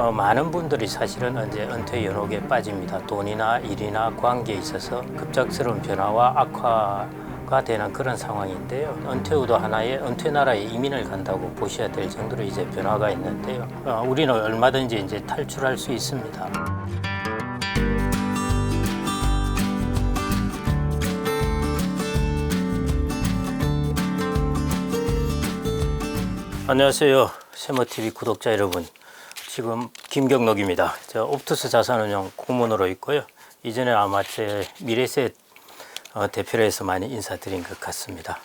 많은 분들이 사실은 이제 은퇴 연옥에 빠집니다. 돈이나 일이나 관계에 있어서 급작스러운 변화와 악화가 되는 그런 상황인데요. 은퇴 후도 하나의 은퇴 나라에 이민을 간다고 보셔야 될 정도로 이제 변화가 있는데요. 우리는 얼마든지 이제 탈출할 수 있습니다. 안녕하세요. 세모TV 구독자 여러분. 지금 김경록입니다. 저 옵투스 자산운용 고문으로 있고요. 이전에 아마 제 미래셋 대표로 해서 많이 인사드린 것 같습니다.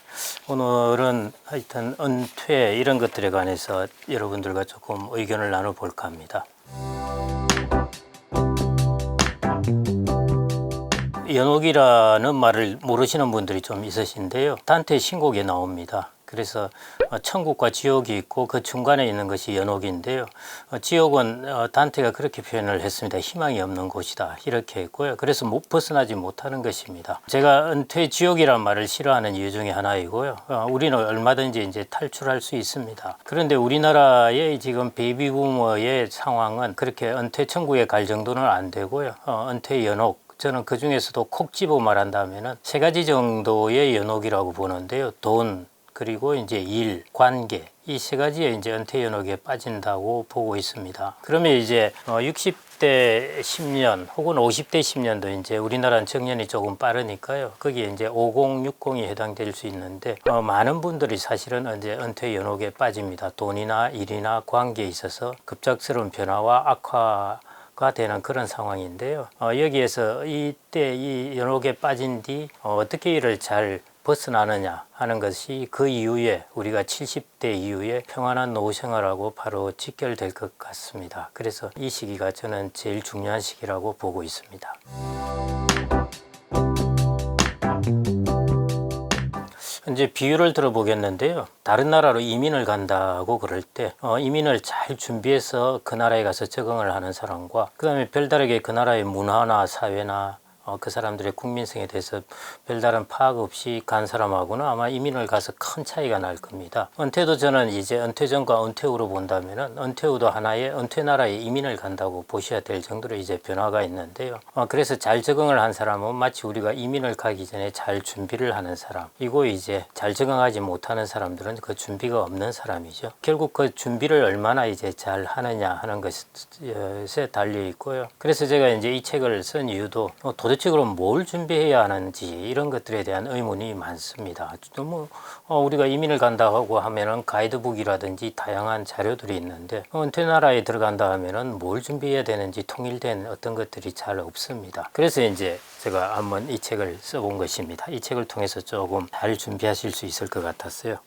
오늘은 하여튼 은퇴 이런 것들에 관해서 여러분들과 조금 의견을 나눠볼까 합니다. 연옥이라는 말을 모르시는 분들이 좀 있으신데요. 단테 신곡에 나옵니다. 그래서 천국과 지옥이 있고 그 중간에 있는 것이 연옥인데요. 지옥은 단테가 그렇게 표현을 했습니다. 희망이 없는 곳이다 이렇게 했고요. 그래서 벗어나지 못하는 것입니다. 제가 은퇴 지옥이란 말을 싫어하는 이유 중에 하나이고요. 우리는 얼마든지 이제 탈출할 수 있습니다. 그런데 우리나라의 지금 베이비부머의 상황은 그렇게 은퇴 천국에 갈 정도는 안 되고요. 은퇴 연옥, 저는 그 중에서도 콕 집어 말한다면은 세 가지 정도의 연옥이라고 보는데요. 돈, 그리고 이제 일, 관계, 이 세 가지에 이제 은퇴 연옥에 빠진다고 보고 있습니다. 그러면 이제 60대 10년 혹은 50대 10년도 이제 우리나라는 정년이 조금 빠르니까요. 거기에 이제 50, 60이 해당될 수 있는데 많은 분들이 사실은 이제 은퇴 연옥에 빠집니다. 돈이나 일이나 관계에 있어서 급작스러운 변화와 악화가 되는 그런 상황인데요. 여기에서 이때 이 연옥에 빠진 뒤 어떻게 이를 잘 벗어나느냐 하는 것이 그 이후에 우리가 70대 이후에 평안한 노후 생활하고 바로 직결될 것 같습니다. 그래서 이 시기가 저는 제일 중요한 시기라고 보고 있습니다. 이제 비유를 들어보겠는데요. 다른 나라로 이민을 간다고 그럴 때 이민을 잘 준비해서 그 나라에 가서 적응을 하는 사람과 그 다음에 별다르게 그 나라의 문화나 사회나 그 사람들의 국민성에 대해서 별다른 파악 없이 간 사람하고는 아마 이민을 가서 큰 차이가 날 겁니다. 은퇴도 저는 이제 은퇴 전과 은퇴 후로 본다면은 은퇴 후도 하나의 은퇴 나라에 이민을 간다고 보셔야 될 정도로 이제 변화가 있는데요. 그래서 잘 적응을 한 사람은 마치 우리가 이민을 가기 전에 잘 준비를 하는 사람이고 이제 잘 적응하지 못하는 사람들은 그 준비가 없는 사람이죠. 결국 그 준비를 얼마나 이제 잘 하느냐 하는 것에 달려 있고요. 그래서 제가 이제 이 책을 쓴 이유도 도대체 그럼 뭘 준비해야 하는지 이런 것들에 대한 의문이 많습니다. 너무 우리가 이민을 간다고 하면은 가이드북이라든지 다양한 자료들이 있는데 은퇴 나라에 들어간다 하면은 뭘 준비해야 되는지 통일된 어떤 것들이 잘 없습니다. 그래서 이제 제가 한번 이 책을 써본 것입니다. 이 책을 통해서 조금 잘 준비하실 수 있을 것 같았어요.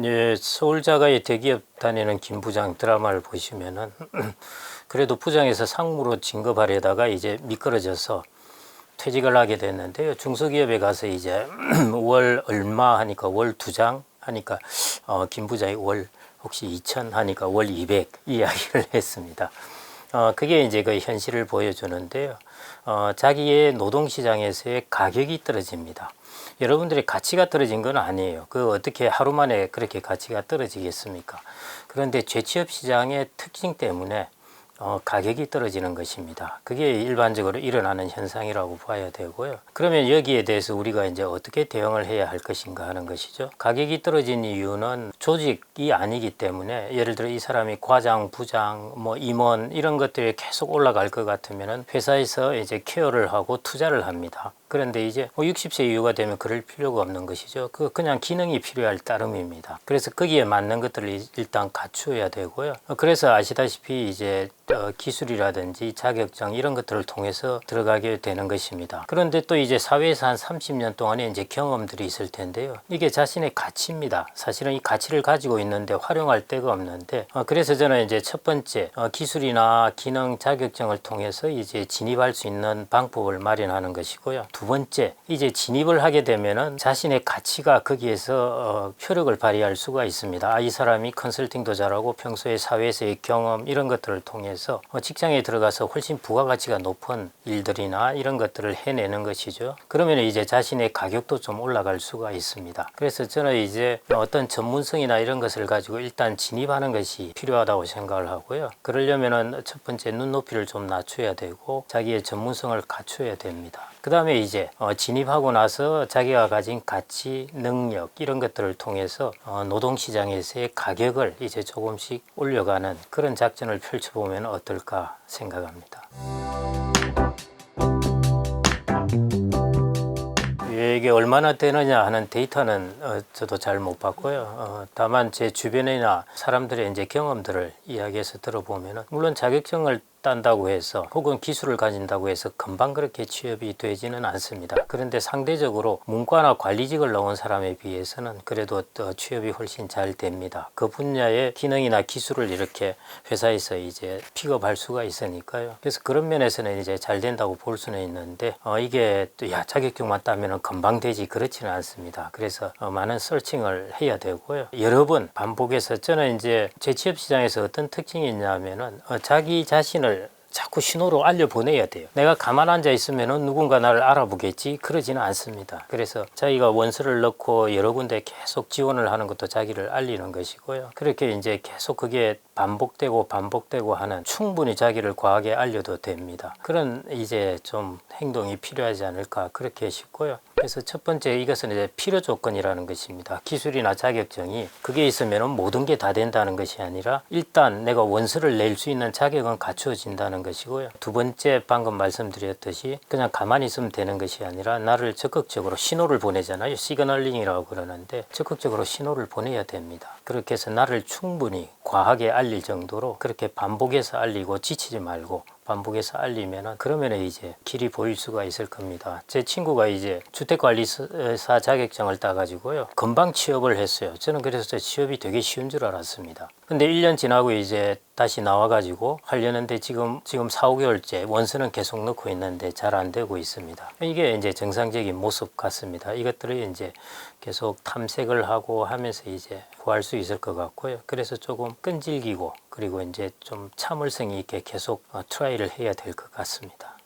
예, 서울 자가의 대기업 다니는 김 부장 드라마를 보시면은 그래도 부장에서 상무로 진급하려다가 이제 미끄러져서 퇴직을 하게 됐는데요. 중소기업에 가서 이제 월 얼마 하니까 월 2장 하니까 김 부장이 월 혹시 2천 하니까 월 200 이야기를 했습니다. 그게 이제 그 현실을 보여주는데요. 자기의 노동시장에서의 가격이 떨어집니다. 여러분들의 가치가 떨어진 건 아니에요. 그 어떻게 하루 만에 그렇게 가치가 떨어지겠습니까? 그런데 재취업 시장의 특징 때문에 가격이 떨어지는 것입니다. 그게 일반적으로 일어나는 현상이라고 봐야 되고요. 그러면 여기에 대해서 우리가 이제 어떻게 대응을 해야 할 것인가 하는 것이죠. 가격이 떨어진 이유는 조직이 아니기 때문에 예를 들어 이 사람이 과장, 부장, 뭐 임원 이런 것들이 계속 올라갈 것 같으면은 회사에서 이제 케어를 하고 투자를 합니다. 그런데 이제 60세 이후가 되면 그럴 필요가 없는 것이죠. 그냥 기능이 필요할 따름입니다. 그래서 거기에 맞는 것들을 일단 갖추어야 되고요. 그래서 아시다시피 이제 기술이라든지 자격증 이런 것들을 통해서 들어가게 되는 것입니다. 그런데 또 이제 사회에서 한 30년 동안의 이제 경험들이 있을 텐데요. 이게 자신의 가치입니다. 사실은 이 가치를 가지고 있는데 활용할 데가 없는데 그래서 저는 이제 첫 번째 기술이나 기능 자격증을 통해서 이제 진입할 수 있는 방법을 마련하는 것이고요. 두 번째, 이제 진입을 하게 되면은 자신의 가치가 거기에서 효력을 발휘할 수가 있습니다. 이 사람이 컨설팅도 잘하고 평소에 사회에서의 경험 이런 것들을 통해서 통해서 직장에 들어가서 훨씬 부가가치가 높은 일들이나 이런 것들을 해내는 것이죠. 그러면 이제 자신의 가격도 좀 올라갈 수가 있습니다. 그래서 저는 이제 어떤 전문성이나 이런 것을 가지고 일단 진입하는 것이 필요하다고 생각을 하고요. 그러려면은 첫 번째 눈높이를 좀 낮춰야 되고 자기의 전문성을 갖춰야 됩니다. 그 다음에 이제 진입하고 나서 자기가 가진 가치, 능력 이런 것들을 통해서 노동시장에서의 가격을 이제 조금씩 올려가는 그런 작전을 펼쳐보면 어떨까 생각합니다. 이게 얼마나 되느냐 하는 데이터는 저도 잘 못 봤고요. 다만 제 주변이나 사람들의 이제 경험들을 이야기해서 들어보면은 물론 자격증을 딴다고 해서 혹은 기술을 가진다고 해서 금방 그렇게 취업이 되지는 않습니다. 그런데 상대적으로 문과나 관리직을 나온 사람에 비해서는 그래도 취업이 훨씬 잘 됩니다. 그 분야의 기능이나 기술을 이렇게 회사에서 이제 픽업할 수가 있으니까요. 그래서 그런 면에서는 이제 잘 된다고 볼 수는 있는데 이게 또 자격증만 따면은 금방 되지 그렇지는 않습니다. 그래서 많은 서칭을 해야 되고요. 여러 번 반복해서 저는 이제 제 취업 시장에서 어떤 특징이 있냐면은 자기 자신을 자꾸 신호로 알려보내야 돼요. 내가 가만 앉아 있으면 누군가 나를 알아보겠지 그러지는 않습니다. 그래서 자기가 원서를 넣고 여러 군데 계속 지원을 하는 것도 자기를 알리는 것이고요. 그렇게 이제 계속 그게 반복되고 하는 충분히 자기를 과하게 알려도 됩니다. 그런 이제 좀 행동이 필요하지 않을까 그렇게 싶고요. 그래서 첫 번째 이것은 이제 필요 조건이라는 것입니다. 기술이나 자격증이 그게 있으면 모든 게 다 된다는 것이 아니라 일단 내가 원서를 낼 수 있는 자격은 갖추어진다는 것이고요. 두 번째 방금 말씀드렸듯이 그냥 가만히 있으면 되는 것이 아니라 나를 적극적으로 신호를 보내잖아요. 시그널링이라고 그러는데 적극적으로 신호를 보내야 됩니다. 그렇게 해서 나를 충분히 과하게 알릴 정도로 그렇게 반복해서 알리고 지치지 말고 반복해서 알리면은 그러면은 이제 길이 보일 수가 있을 겁니다. 제 친구가 이제 주택관리사 자격증을 따가지고요. 금방 취업을 했어요. 저는 그래서 취업이 되게 쉬운 줄 알았습니다. 근데 1년 지나고 이제 다시 나와가지고 하려는데 지금 4, 5개월째 원서는 계속 넣고 있는데 잘 안 되고 있습니다. 이게 이제 정상적인 모습 같습니다. 이것들을 이제 계속 탐색을 하고 하면서 이제 구할 수 있을 것 같고요. 그래서 조금 끈질기고 그리고 이제 좀 참을성이 있게 계속 트라이를 해야 될 것 같습니다.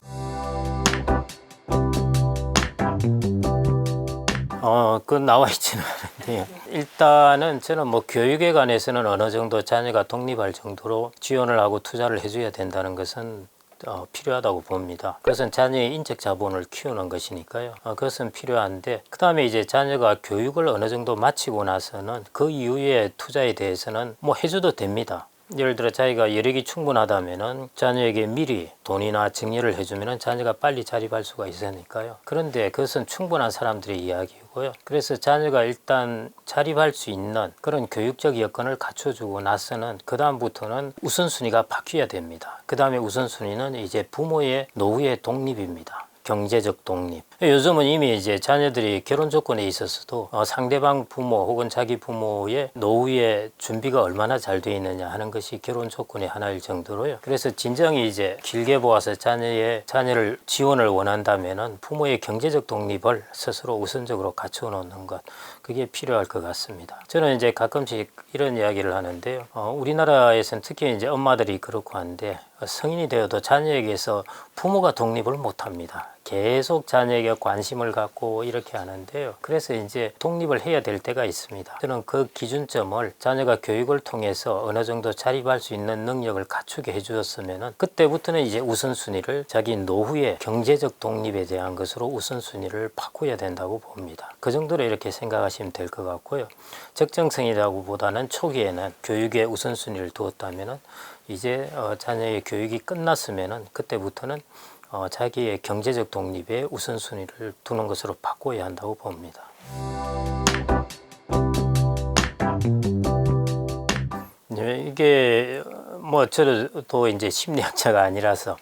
그건 나와 있지는 않은데요. 일단은 저는 뭐 교육에 관해서는 어느 정도 자녀가 독립할 정도로 지원을 하고 투자를 해줘야 된다는 것은 필요하다고 봅니다. 그것은 자녀의 인적 자본을 키우는 것이니까요. 그것은 필요한데 그 다음에 이제 자녀가 교육을 어느 정도 마치고 나서는 그 이후에 투자에 대해서는 뭐 해줘도 됩니다. 예를 들어 자기가 여력이 충분하다면은 자녀에게 미리 돈이나 증여를 해주면은 자녀가 빨리 자립할 수가 있으니까요. 그런데 그것은 충분한 사람들의 이야기고요. 그래서 자녀가 일단 자립할 수 있는 그런 교육적 여건을 갖춰주고 나서는 그 다음부터는 우선순위가 바뀌어야 됩니다. 그 다음에 우선순위는 이제 부모의 노후의 독립입니다. 경제적 독립. 요즘은 이미 이제 자녀들이 결혼 조건에 있어서도 상대방 부모 혹은 자기 부모의 노후의 준비가 얼마나 잘 되어 있느냐 하는 것이 결혼 조건의 하나일 정도로요. 그래서 진정이 이제 길게 보아서 자녀를 지원을 원한다면은 부모의 경제적 독립을 스스로 우선적으로 갖추어 놓는 것, 그게 필요할 것 같습니다. 저는 이제 가끔씩 이런 이야기를 하는데요. 우리나라에서는 특히 이제 엄마들이 그렇고 한데 성인이 되어도 자녀에게서 부모가 독립을 못 합니다. 계속 자녀에게 관심을 갖고 이렇게 하는데요. 그래서 이제 독립을 해야 될 때가 있습니다. 저는 그 기준점을 자녀가 교육을 통해서 어느 정도 자립할 수 있는 능력을 갖추게 해주었으면은 그때부터는 이제 우선순위를 자기 노후의 경제적 독립에 대한 것으로 우선순위를 바꿔야 된다고 봅니다. 그 정도로 이렇게 생각하시면 될 것 같고요. 적정성이라고 보다는 초기에는 교육에 우선순위를 두었다면은 이제 자녀의 교육이 끝났으면은 그때부터는 자기의 경제적 독립에 우선순위를 두는 것으로 바꿔야 한다고 봅니다. 네, 이게 뭐 저도 이제 심리학자가 아니라서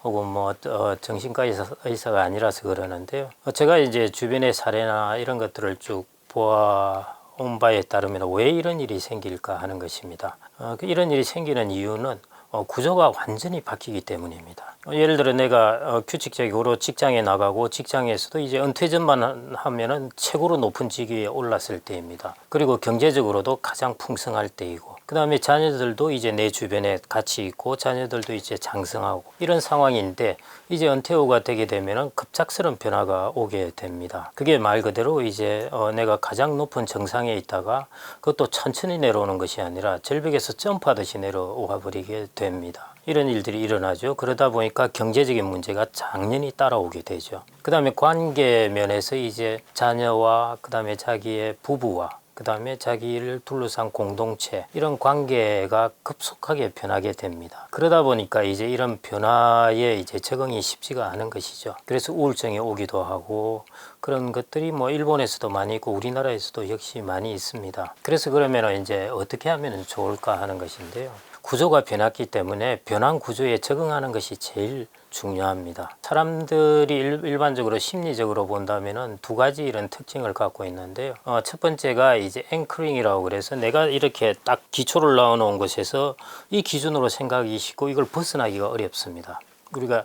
혹은 뭐 정신과 의사가 아니라서 그러는데요. 제가 이제 주변의 사례나 이런 것들을 쭉 보아온 바에 따르면 왜 이런 일이 생길까 하는 것입니다. 이런 일이 생기는 이유는 구조가 완전히 바뀌기 때문입니다. 예를 들어 내가 규칙적으로 직장에 나가고 직장에서도 이제 은퇴전만 하면은 최고로 높은 직위에 올랐을 때입니다. 그리고 경제적으로도 가장 풍성할 때이고 그다음에 자녀들도 이제 내 주변에 같이 있고 자녀들도 이제 장성하고 이런 상황인데 이제 은퇴 후가 되게 되면은 급작스러운 변화가 오게 됩니다. 그게 말 그대로 이제 내가 가장 높은 정상에 있다가 그것도 천천히 내려오는 것이 아니라 절벽에서 점프하듯이 내려와 버리게 됩니다. 이런 일들이 일어나죠. 그러다 보니까 경제적인 문제가 당연히 따라오게 되죠. 그 다음에 관계 면에서 이제 자녀와 그 다음에 자기의 부부와 그 다음에 자기를 둘러싼 공동체 이런 관계가 급속하게 변하게 됩니다. 그러다 보니까 이제 이런 변화에 이제 적응이 쉽지가 않은 것이죠. 그래서 우울증이 오기도 하고 그런 것들이 뭐 일본에서도 많이 있고 우리나라에서도 역시 많이 있습니다. 그래서 그러면 이제 어떻게 하면 좋을까 하는 것인데요. 구조가 변했기 때문에 변한 구조에 적응하는 것이 제일 중요합니다. 사람들이 일반적으로 심리적으로 본다면은 두 가지 이런 특징을 갖고 있는데요. 첫 번째가 이제 앵커링이라고 그래서 내가 이렇게 딱 기초를 나눠놓은 곳에서 이 기준으로 생각이 쉽고 이걸 벗어나기가 어렵습니다. 우리가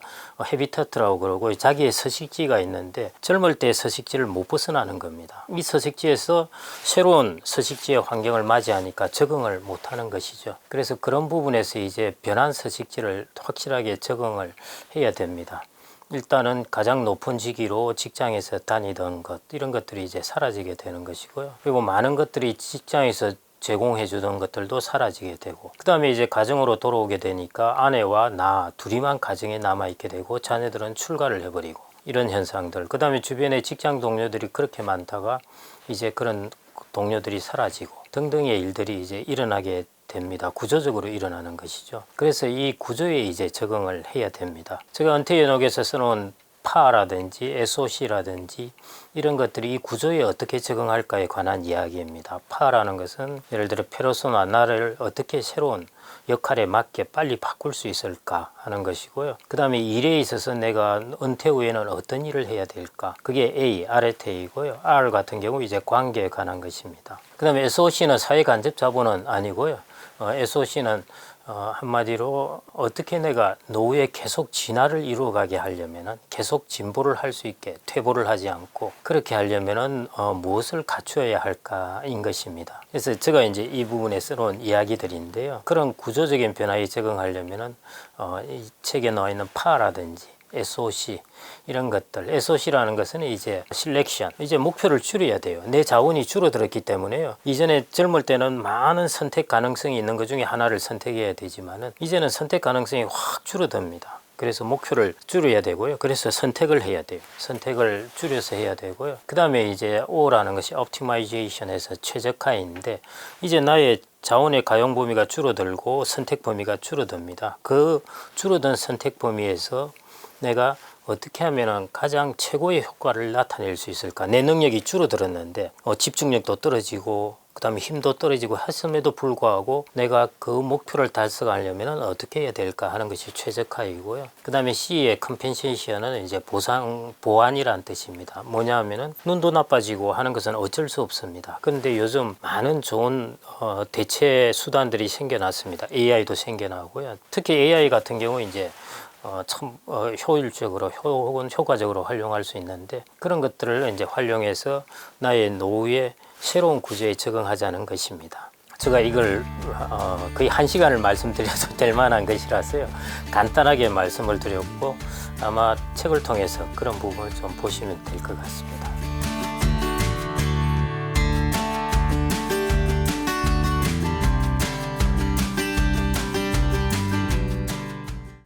헤비터트라고 그러고 자기의 서식지가 있는데 젊을 때 서식지를 못 벗어나는 겁니다. 이 서식지에서 새로운 서식지의 환경을 맞이하니까 적응을 못하는 것이죠. 그래서 그런 부분에서 이제 변한 서식지를 확실하게 적응을 해야 됩니다. 일단은 가장 높은 직위로 직장에서 다니던 것 이런 것들이 이제 사라지게 되는 것이고요. 그리고 많은 것들이 직장에서 제공해 주던 것들도 사라지게 되고 그 다음에 이제 가정으로 돌아오게 되니까 아내와 나 둘이만 가정에 남아있게 되고 자녀들은 출가를 해버리고 이런 현상들 그 다음에 주변에 직장 동료들이 그렇게 많다가 이제 그런 동료들이 사라지고 등등의 일들이 이제 일어나게 됩니다. 구조적으로 일어나는 것이죠. 그래서 이 구조에 이제 적응을 해야 됩니다. 제가 은퇴연옥에서 써놓은 파라든지 SOC라든지 이런 것들이 이 구조에 어떻게 적응할까에 관한 이야기입니다. 파라는 것은 예를 들어 페르소나 나를 어떻게 새로운 역할에 맞게 빨리 바꿀 수 있을까 하는 것이고요. 그 다음에 일에 있어서 내가 은퇴 후에는 어떤 일을 해야 될까 그게 A, RT이고요. R 같은 경우 이제 관계에 관한 것입니다. 그 다음에 SOC는 사회간접자본은 아니고요. SOC는 한마디로 어떻게 내가 노후에 계속 진화를 이루어가게 하려면은 계속 진보를 할 수 있게 퇴보를 하지 않고 그렇게 하려면은 무엇을 갖추어야 할까인 것입니다. 그래서 제가 이제 이 부분에 써놓은 이야기들인데요. 그런 구조적인 변화에 적응하려면은 이 책에 나와 있는 파라든지 SOC 이런 것들 SOC라는 것은 이제 실렉션 이제 목표를 줄여야 돼요. 내 자원이 줄어들었기 때문에요. 이전에 젊을 때는 많은 선택 가능성이 있는 것 중에 하나를 선택해야 되지만은 이제는 선택 가능성이 확 줄어듭니다. 그래서 목표를 줄여야 되고요. 그래서 선택을 해야 돼요. 선택을 줄여서 해야 되고요. 그 다음에 이제 O라는 것이 옵티마이제이션에서 최적화인데 이제 나의 자원의 가용 범위가 줄어들고 선택 범위가 줄어듭니다. 그 줄어든 선택 범위에서 내가 어떻게 하면 가장 최고의 효과를 나타낼 수 있을까? 내 능력이 줄어들었는데 집중력도 떨어지고 그 다음에 힘도 떨어지고 했음에도 불구하고 내가 그 목표를 달성하려면 어떻게 해야 될까 하는 것이 최적화이고요. 그 다음에 C의 컴펜세이션은 이제 보완이란 뜻입니다. 뭐냐 하면은 눈도 나빠지고 하는 것은 어쩔 수 없습니다. 그런데 요즘 많은 좋은 대체 수단들이 생겨났습니다. AI도 생겨나고요. 특히 AI 같은 경우 이제 참 효율적으로 혹은 효과적으로 활용할 수 있는데 그런 것들을 이제 활용해서 나의 노후의 새로운 구조에 적응하자는 것입니다. 제가 이걸 거의 1시간을 말씀드려도 될 만한 것이라서요. 간단하게 말씀을 드렸고 아마 책을 통해서 그런 부분을 좀 보시면 될 것 같습니다.